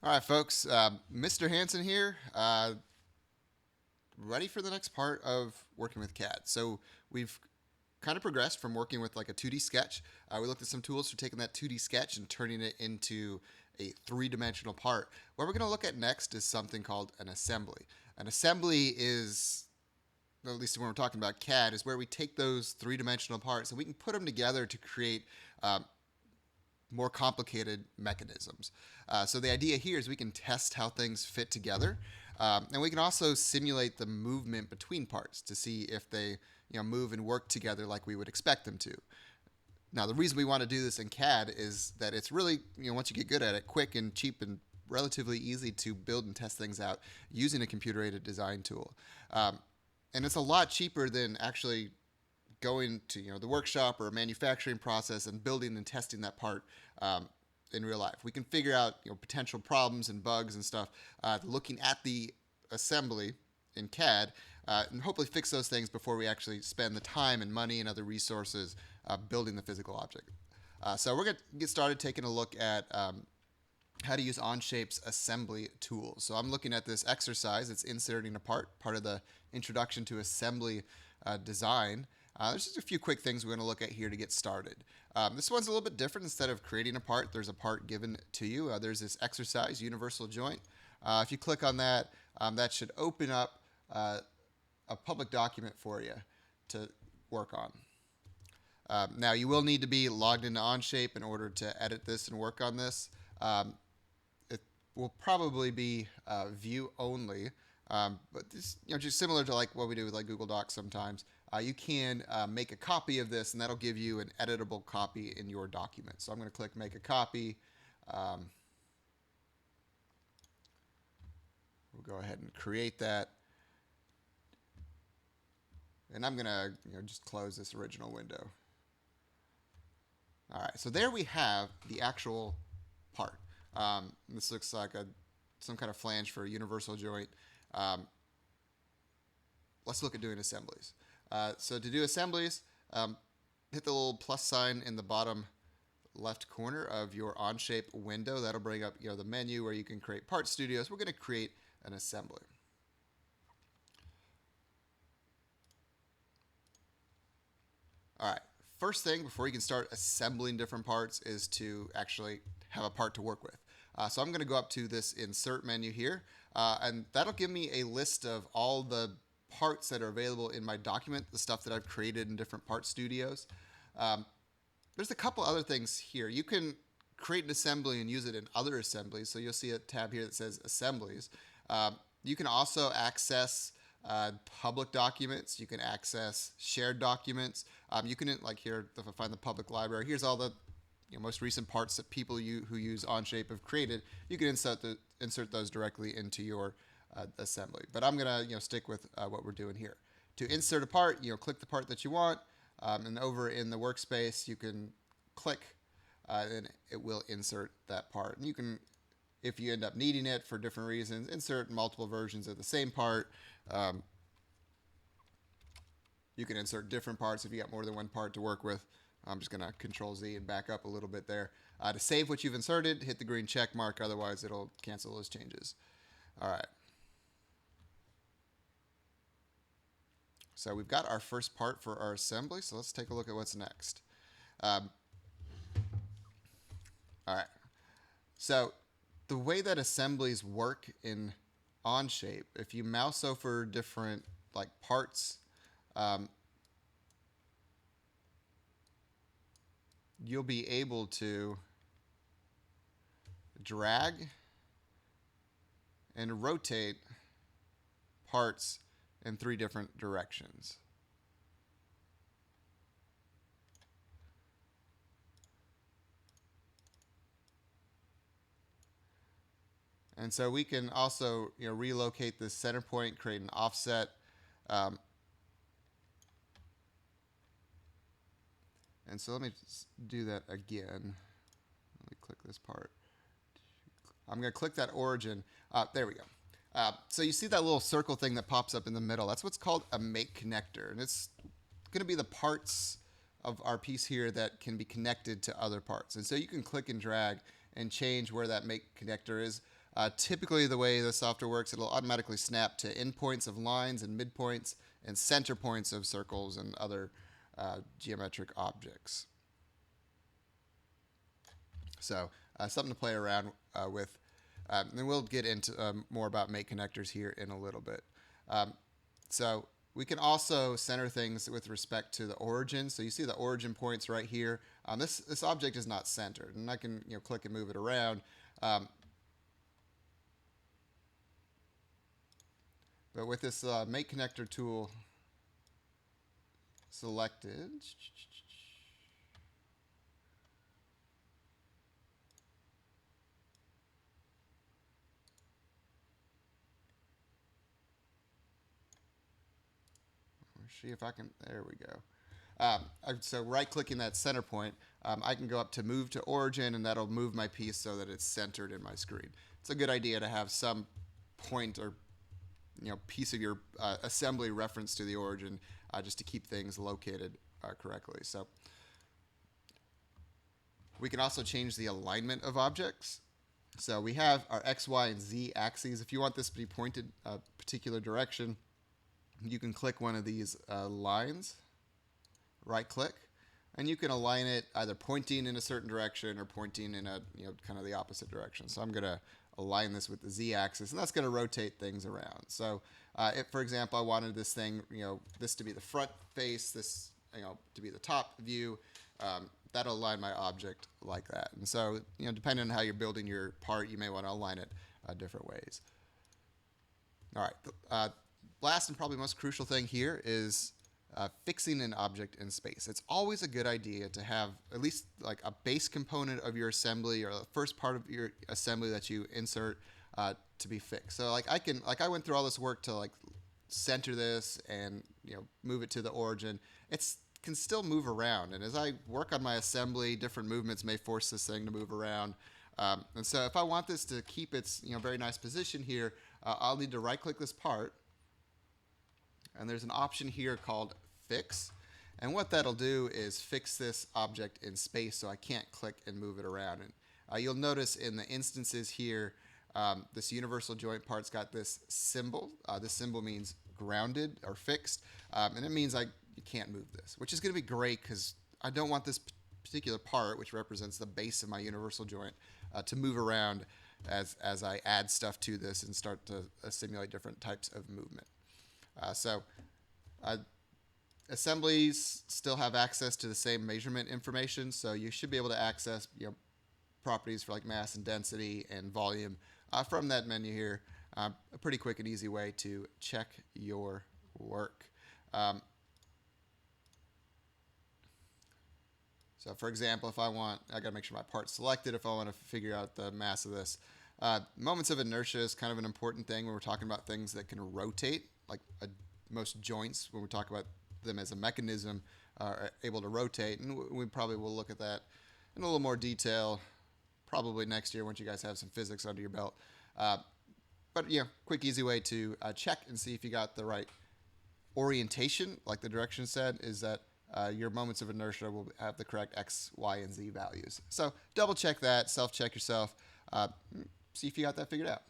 All right, folks. Mr. Hansen here. Ready for the next part of working with CAD. So we've kind of progressed from working with like a 2D sketch. We looked at some tools for taking that 2D sketch and turning it into a three-dimensional part. What we're going to look at next is something called an assembly. An assembly is, at least when we're talking about CAD, is where we take those three-dimensional parts and we can put them together to create more complicated mechanisms. So the idea here is we can test how things fit together, and we can also simulate the movement between parts to see if they move and work together like we would expect them to. Now, the reason we want to do this in CAD is that it's really, once you get good at it, quick and cheap and relatively easy to build and test things out using a computer-aided design tool. And it's a lot cheaper than actually going to the workshop or a manufacturing process and building and testing that part in real life. We can figure out potential problems and bugs and stuff looking at the assembly in CAD and hopefully fix those things before we actually spend the time and money and other resources building the physical object. So we're going to get started taking a look at how to use Onshape's assembly tools. So I'm looking at this exercise. It's inserting a part of the introduction to assembly design. There's just a few quick things we're going to look at here to get started. This one's a little bit different. Instead of creating a part, there's a part given to you. There's this exercise, universal joint. If you click on that, that should open up a public document for you to work on. Now, you will need to be logged into Onshape in order to edit this and work on this. It will probably be view only, but this, just similar to like what we do with like Google Docs sometimes. You can make a copy of this, and that'll give you an editable copy in your document. So I'm going to click Make a Copy. We'll go ahead and create that. And I'm going to just close this original window. All right, so there we have the actual part. This looks like some kind of flange for a universal joint. Let's look at doing assemblies. So to do assemblies, hit the little plus sign in the bottom left corner of your Onshape window. That'll bring up the menu where you can create part studios. We're going to create an assembly. All right. First thing before you can start assembling different parts is to actually have a part to work with. So I'm going to go up to this insert menu here, and that'll give me a list of all the parts that are available in my document, the stuff that I've created in different part studios. There's a couple other things here. You can create an assembly and use it in other assemblies. So you'll see a tab here that says assemblies. You can also access public documents. You can access shared documents. You can, like here, if I find the public library, here's all the most recent parts that people who use Onshape have created. You can insert those directly into your assembly. But I'm going to stick with what we're doing here. To insert a part, click the part that you want, and over in the workspace, you can click, and it will insert that part. And you can, if you end up needing it for different reasons, insert multiple versions of the same part. You can insert different parts if you got more than one part to work with. I'm just going to Control Z and back up a little bit there. To save what you've inserted, hit the green check mark. Otherwise, it'll cancel those changes. All right. So we've got our first part for our assembly. So let's take a look at what's next. All right. So the way that assemblies work in Onshape, if you mouse over different like parts, you'll be able to drag and rotate parts in three different directions. And so we can also relocate the center point, create an offset. And so let me just do that again. Let me click this part. I'm going to click that origin. There we go. So you see that little circle thing that pops up in the middle. That's what's called a make connector. And it's going to be the parts of our piece here that can be connected to other parts. And so you can click and drag and change where that make connector is. Typically, the way the software works, it'll automatically snap to endpoints of lines and midpoints and center points of circles and other geometric objects. So something to play around with. And then we'll get into more about make connectors here in a little bit. So we can also center things with respect to the origin. So you see the origin points right here. This object is not centered, and I can click and move it around. But with this make connector tool selected, see if I can, there we go. So right-clicking that center point, I can go up to move to origin, and that'll move my piece so that it's centered in my screen. It's a good idea to have some point or piece of your assembly reference to the origin just to keep things located correctly. So we can also change the alignment of objects. So we have our X, Y, and Z axes. If you want this to be pointed a particular direction, you can click one of these lines, right click, and you can align it either pointing in a certain direction or pointing in a kind of the opposite direction. So I'm going to align this with the Z axis, and that's going to rotate things around. So if, for example, I wanted this thing, this to be the front face, this to be the top view, that'll align my object like that. And so depending on how you're building your part, you may want to align it different ways. All right. Last and probably most crucial thing here is fixing an object in space. It's always a good idea to have at least like a base component of your assembly or the first part of your assembly that you insert to be fixed. So I went through all this work to center this and move it to the origin. It can still move around, and as I work on my assembly, different movements may force this thing to move around. And so if I want this to keep its very nice position here, I'll need to right-click this part. And there's an option here called Fix. And what that'll do is fix this object in space so I can't click and move it around. And you'll notice in the instances here, this universal joint part's got this symbol. This symbol means grounded or fixed. And it means you can't move this, which is going to be great because I don't want this particular part, which represents the base of my universal joint, to move around as I add stuff to this and start to simulate different types of movement. Assemblies still have access to the same measurement information, so you should be able to access properties for like mass and density and volume from that menu here. A pretty quick and easy way to check your work. So for example, if I got to make sure my part's selected if I want to figure out the mass of this. Moments of inertia is kind of an important thing when we're talking about things that can rotate, like most joints, when we talk about them as a mechanism, are able to rotate, and we probably will look at that in a little more detail probably next year once you guys have some physics under your belt. But quick, easy way to check and see if you got the right orientation, like the direction said, is that your moments of inertia will have the correct X, Y, and Z values. So double check that, self-check yourself, see if you got that figured out.